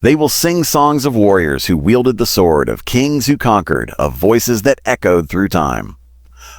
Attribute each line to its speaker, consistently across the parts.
Speaker 1: They will sing songs of warriors who wielded the sword, of kings who conquered, of voices that echoed through time.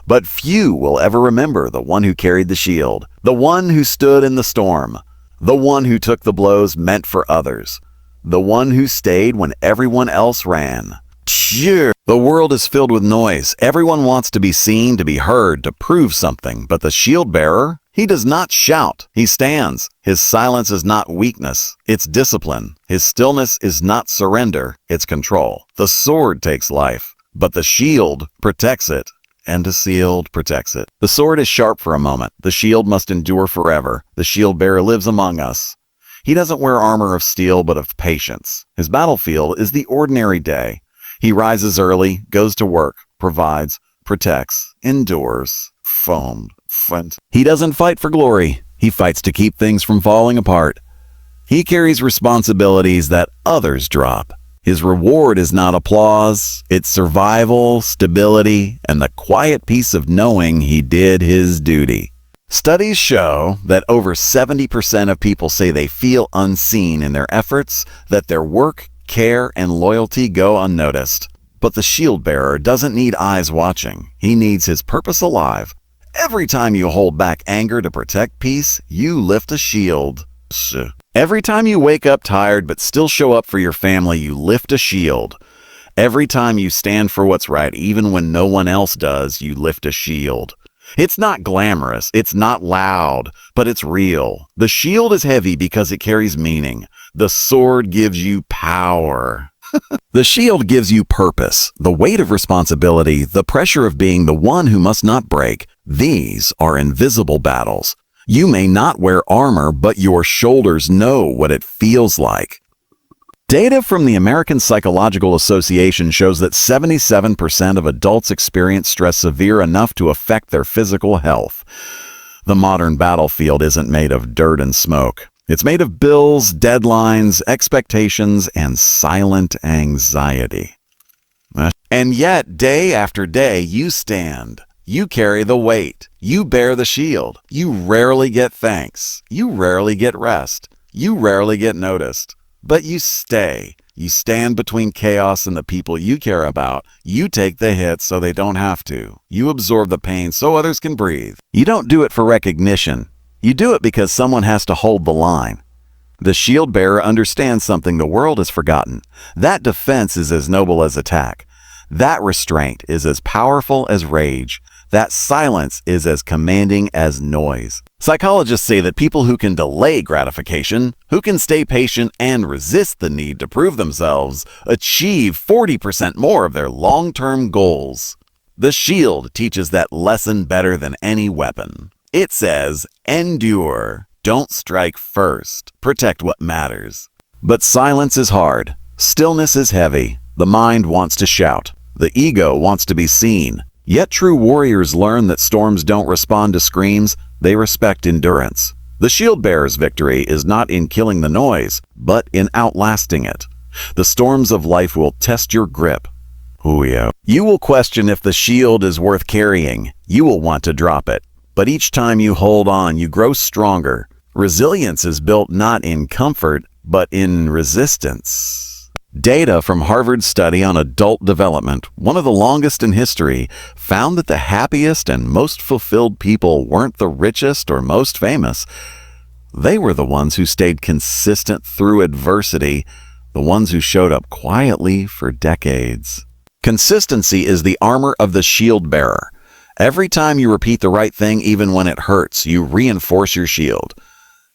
Speaker 1: But few will ever remember the one who carried the shield, the one who stood in the storm, the one who took the blows meant for others, the one who stayed when everyone else ran. Cheer! The world is filled with noise. Everyone wants to be seen, to be heard, to prove something. But the shield-bearer, he does not shout. He stands. His silence is not weakness. It's discipline. His stillness is not surrender. It's control. The sword takes life, but the shield protects it. And the shield protects it. The sword is sharp for a moment. The shield must endure forever. The shield-bearer lives among us. He doesn't wear armor of steel, but of patience. His battlefield is the ordinary day. He rises early, goes to work, provides, protects, endures, foamed. He doesn't fight for glory. He fights to keep things from falling apart. He carries responsibilities that others drop. His reward is not applause, it's survival, stability, and the quiet peace of knowing he did his duty. Studies show that over 70% of people say they feel unseen in their efforts, that their work, care, and loyalty go unnoticed. But the shield-bearer doesn't need eyes watching. He needs his purpose alive. Every time you hold back anger to protect peace, you lift a shield. Every time you wake up tired but still show up for your family, you lift a shield. Every time you stand for what's right, even when no one else does, you lift a shield. It's not glamorous, it's not loud, but it's real. The shield is heavy because it carries meaning. The sword gives you power. The shield gives you purpose, the weight of responsibility, the pressure of being the one who must not break. These are invisible battles. You may not wear armor, but your shoulders know what it feels like. Data from the American Psychological Association shows that 77% of adults experience stress severe enough to affect their physical health. The modern battlefield isn't made of dirt and smoke. It's made of bills, deadlines, expectations, and silent anxiety. And yet, day after day, you stand. You carry the weight. You bear the shield. You rarely get thanks. You rarely get rest. You rarely get noticed. But you stay. You stand between chaos and the people you care about. You take the hits so they don't have to. You absorb the pain so others can breathe. You don't do it for recognition. You do it because someone has to hold the line. The shield-bearer understands something the world has forgotten. That defense is as noble as attack. That restraint is as powerful as rage. That silence is as commanding as noise. Psychologists say that people who can delay gratification, who can stay patient and resist the need to prove themselves, achieve 40% more of their long-term goals. The shield teaches that lesson better than any weapon. It says, endure. Don't strike first. Protect what matters. But silence is hard. Stillness is heavy. The mind wants to shout. The ego wants to be seen. Yet true warriors learn that storms don't respond to screams. They respect endurance. The shield-bearer's victory is not in killing the noise, but in outlasting it. The storms of life will test your grip. You will question if the shield is worth carrying. You will want to drop it. But each time you hold on, you grow stronger. Resilience is built not in comfort, but in resistance. Data from Harvard's study on adult development, one of the longest in history, found that the happiest and most fulfilled people weren't the richest or most famous. They were the ones who stayed consistent through adversity, the ones who showed up quietly for decades. Consistency is the armor of the shield-bearer. Every time you repeat the right thing, even when it hurts, you reinforce your shield.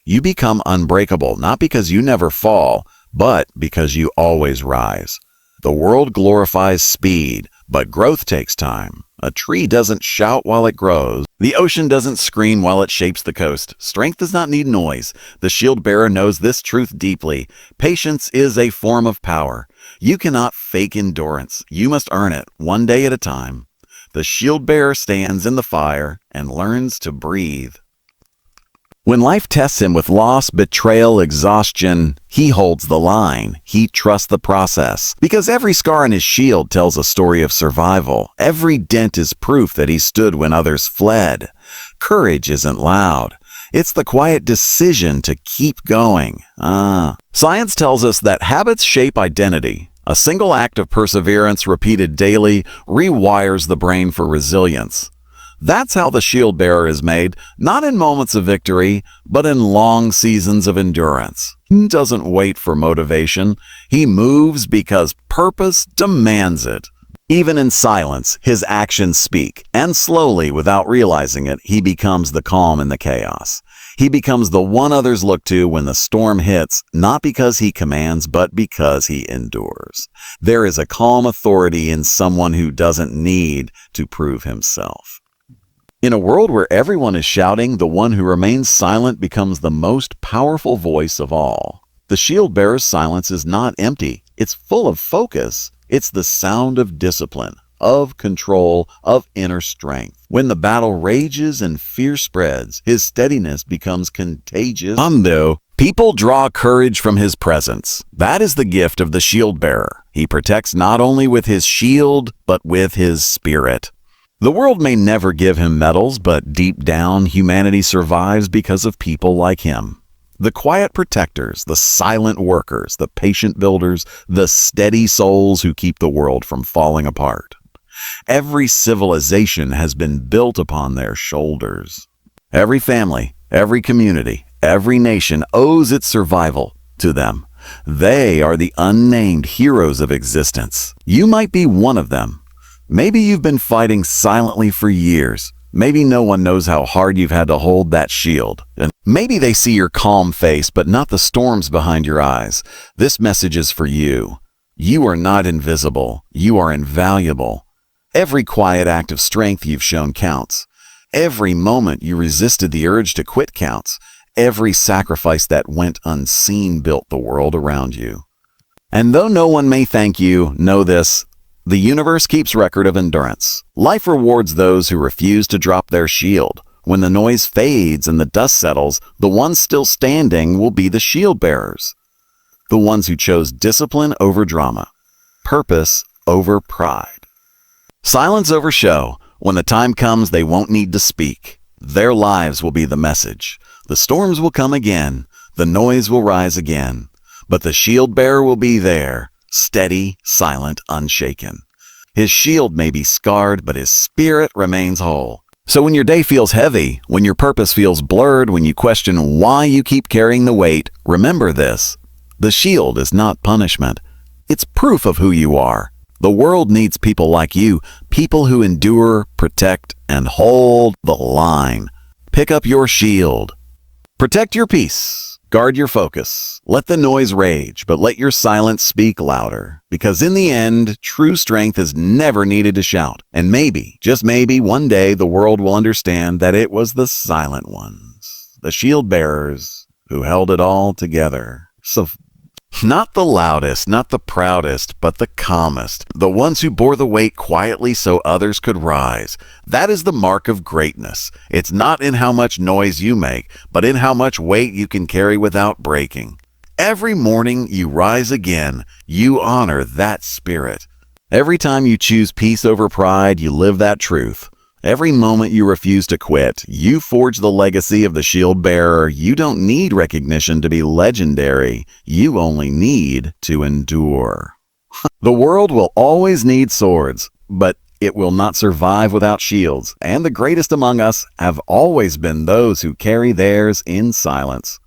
Speaker 1: You become unbreakable, not because you never fall, but because you always rise. The world glorifies speed, but growth takes time. A tree doesn't shout while it grows. The ocean doesn't scream while it shapes the coast. Strength does not need noise. The shield-bearer knows this truth deeply. Patience is a form of power. You cannot fake endurance. You must earn it, one day at a time. The shield-bearer stands in the fire and learns to breathe. When life tests him with loss, betrayal, exhaustion, he holds the line. He trusts the process. Because every scar on his shield tells a story of survival. Every dent is proof that he stood when others fled. Courage isn't loud. It's the quiet decision to keep going. Science tells us that habits shape identity. A single act of perseverance repeated daily rewires the brain for resilience. That's how the Shieldbearer is made, not in moments of victory, but in long seasons of endurance. He doesn't wait for motivation. He moves because purpose demands it. Even in silence, his actions speak, and slowly, without realizing it, he becomes the calm in the chaos. He becomes the one others look to when the storm hits, not because he commands, but because he endures. There is a calm authority in someone who doesn't need to prove himself. In a world where everyone is shouting, the one who remains silent becomes the most powerful voice of all. The Shieldbearer's silence is not empty. It's full of focus. It's the sound of discipline, of control, of inner strength. When the battle rages and fear spreads, his steadiness becomes contagious. People draw courage from his presence. That is the gift of the Shieldbearer. He protects not only with his shield, but with his spirit. The world may never give him medals, but deep down, humanity survives because of people like him. The quiet protectors, the silent workers, the patient builders, the steady souls who keep the world from falling apart. Every civilization has been built upon their shoulders. Every family, every community, every nation owes its survival to them. They are the unnamed heroes of existence. You might be one of them. Maybe you've been fighting silently for years. Maybe no one knows how hard you've had to hold that shield. And maybe they see your calm face, but not the storms behind your eyes. This message is for you. You are not invisible. You are invaluable. Every quiet act of strength you've shown counts. Every moment you resisted the urge to quit counts. Every sacrifice that went unseen built the world around you. And though no one may thank you, know this: the universe keeps record of endurance. Life rewards those who refuse to drop their shield. When the noise fades and the dust settles, the ones still standing will be the shield bearers. The ones who chose discipline over drama, purpose over pride. Silence over show. When the time comes, they won't need to speak. Their lives will be the message. The storms will come again. The noise will rise again. But the shield bearer will be there, steady, silent, unshaken. His shield may be scarred, but his spirit remains whole. So when your day feels heavy, when your purpose feels blurred, when you question why you keep carrying the weight, remember this: the shield is not punishment. It's proof of who you are. The world needs people like you, people who endure, protect, and hold the line. Pick up your shield. Protect your peace. Guard your focus. Let the noise rage, but let your silence speak louder. Because in the end, true strength is never needed to shout. And maybe, just maybe, one day the world will understand that it was the silent ones, the shield bearers, who held it all together. So, not the loudest, not the proudest, but the calmest, the ones who bore the weight quietly so others could rise. That is the mark of greatness. It's not in how much noise you make, but in how much weight you can carry without breaking. Every morning you rise again, you honor that spirit. Every time you choose peace over pride, you live that truth. Every moment you refuse to quit, you forge the legacy of the shield bearer. You don't need recognition to be legendary. You only need to endure. The world will always need swords, but it will not survive without shields. And the greatest among us have always been those who carry theirs in silence.